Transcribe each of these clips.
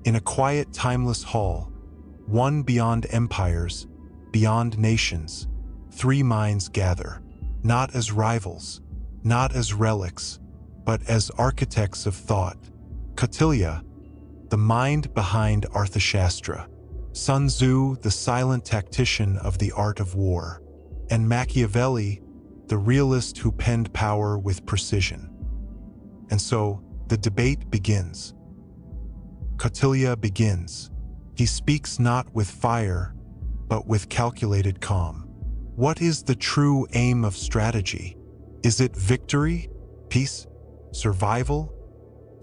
In a quiet, timeless hall, one beyond empires, beyond nations, three minds gather, not as rivals, not as relics, but as architects of thought. Kautilya, the mind behind Arthashastra; Sun Tzu, the silent tactician of the art of war; and Machiavelli, the realist who penned power with precision. And so, the debate begins. Kautilya begins. He speaks not with fire, but with calculated calm. What is the true aim of strategy? Is it victory, peace, survival?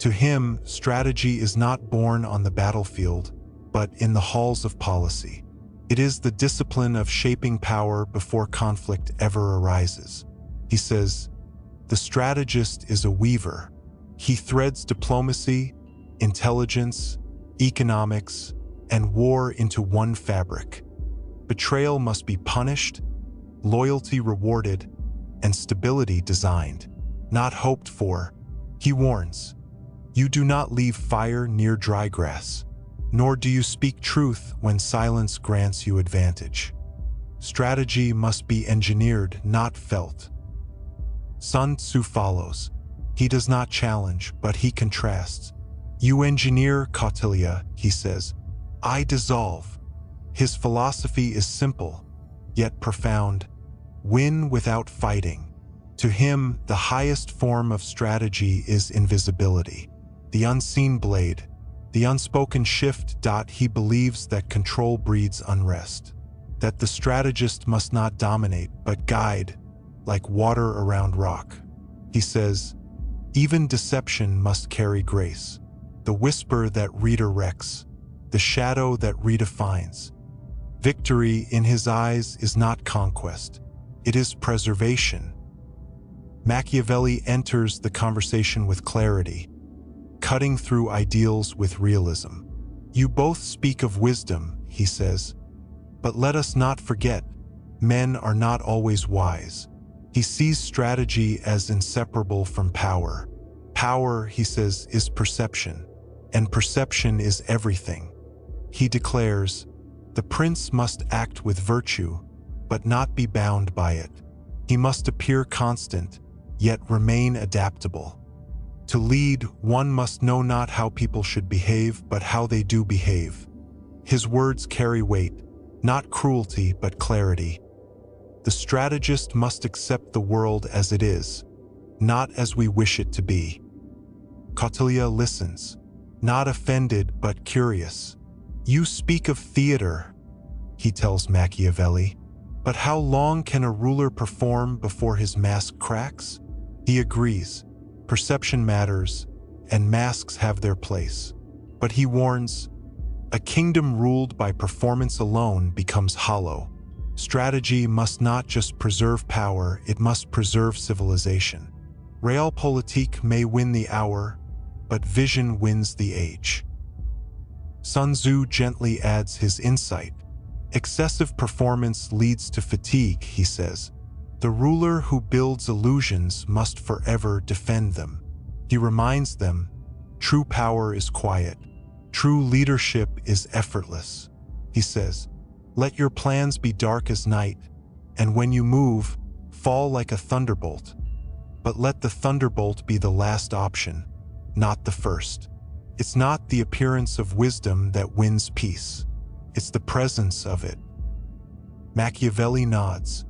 To him, strategy is not born on the battlefield, but in the halls of policy. It is the discipline of shaping power before conflict ever arises. He says, the strategist is a weaver. He threads diplomacy, intelligence, economics, and war into one fabric. Betrayal must be punished, loyalty rewarded, and stability designed, not hoped for. He warns, you do not leave fire near dry grass, nor do you speak truth when silence grants you advantage. Strategy must be engineered, not felt. Sun Tzu follows. He does not challenge, but he contrasts. You engineer, Kautilya, he says. I dissolve. His philosophy is simple, yet profound. Win without fighting. To him, the highest form of strategy is invisibility, the unseen blade, the unspoken shift. He believes that control breeds unrest, that the strategist must not dominate but guide, like water around rock. He says, even deception must carry grace, the whisper that redirects, the shadow that redefines. Victory, in his eyes, is not conquest. It is preservation. Machiavelli enters the conversation with clarity, cutting through ideals with realism. You both speak of wisdom, he says, but let us not forget, men are not always wise. He sees strategy as inseparable from power. Power, he says, is perception, and perception is everything. He declares, the prince must act with virtue, but not be bound by it. He must appear constant, yet remain adaptable. To lead, one must know not how people should behave, but how they do behave. His words carry weight, not cruelty, but clarity. The strategist must accept the world as it is, not as we wish it to be. Kautilya listens, not offended, but curious. You speak of theater, he tells Machiavelli, but how long can a ruler perform before his mask cracks? He agrees. Perception matters, and masks have their place. But he warns, a kingdom ruled by performance alone becomes hollow. Strategy must not just preserve power, it must preserve civilization. Realpolitik may win the hour, but vision wins the age. Sun Tzu gently adds his insight. Excessive performance leads to fatigue, he says. The ruler who builds illusions must forever defend them. He reminds them, true power is quiet. True leadership is effortless. He says, let your plans be dark as night, and when you move, fall like a thunderbolt. But let the thunderbolt be the last option, not the first. It's not the appearance of wisdom that wins peace. It's the presence of it. Machiavelli nods.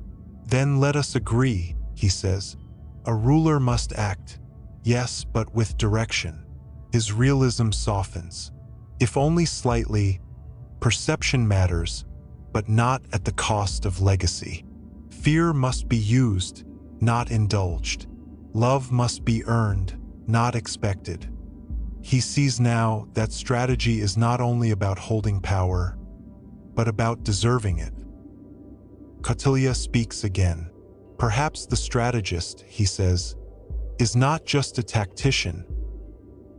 Then let us agree, he says. A ruler must act, yes, but with direction. His realism softens. If only slightly, perception matters, but not at the cost of legacy. Fear must be used, not indulged. Love must be earned, not expected. He sees now that strategy is not only about holding power, but about deserving it. Kautilya speaks again. Perhaps the strategist, he says, is not just a tactician,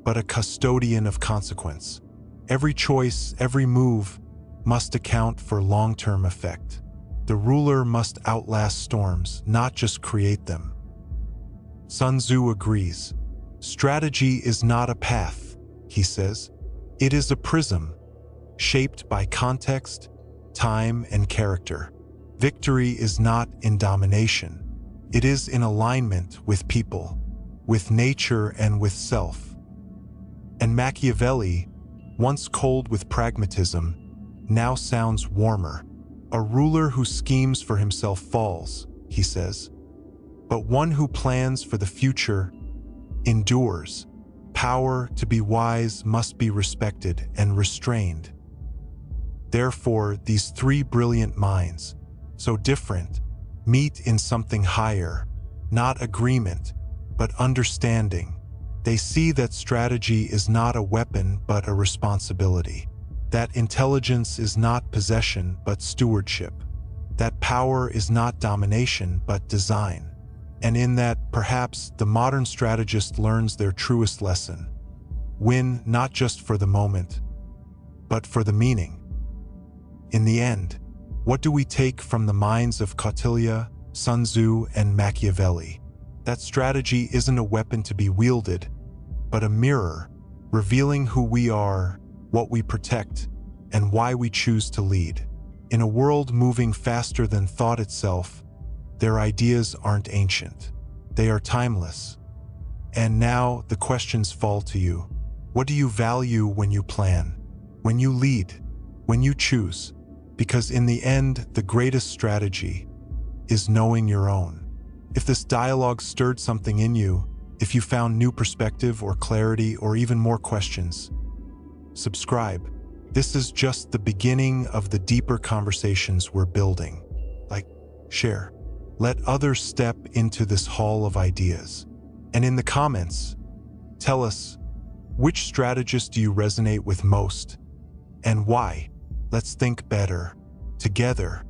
but a custodian of consequence. Every choice, every move must account for long-term effect. The ruler must outlast storms, not just create them. Sun Tzu agrees. Strategy is not a path, he says. It is a prism, shaped by context, time, and character. Victory is not in domination. It is in alignment with people, with nature, and with self. And Machiavelli, once cold with pragmatism, now sounds warmer. A ruler who schemes for himself falls, he says, but one who plans for the future endures. Power, to be wise, must be respected and restrained. Therefore, these three brilliant minds, so different, meet in something higher, not agreement, but understanding. They see that strategy is not a weapon but a responsibility, that intelligence is not possession but stewardship, that power is not domination but design, and in that, perhaps, the modern strategist learns their truest lesson: win not just for the moment, but for the meaning. In the end, what do we take from the minds of Kautilya, Sun Tzu, and Machiavelli? That strategy isn't a weapon to be wielded, but a mirror, revealing who we are, what we protect, and why we choose to lead. In a world moving faster than thought itself, their ideas aren't ancient. They are timeless. And now the questions fall to you. What do you value when you plan, when you lead, when you choose? Because in the end, the greatest strategy is knowing your own. If this dialogue stirred something in you, if you found new perspective or clarity or even more questions, subscribe. This is just the beginning of the deeper conversations we're building. Like, share. Let others step into this hall of ideas. And in the comments, tell us, which strategist do you resonate with most, and why? Let's think better, together,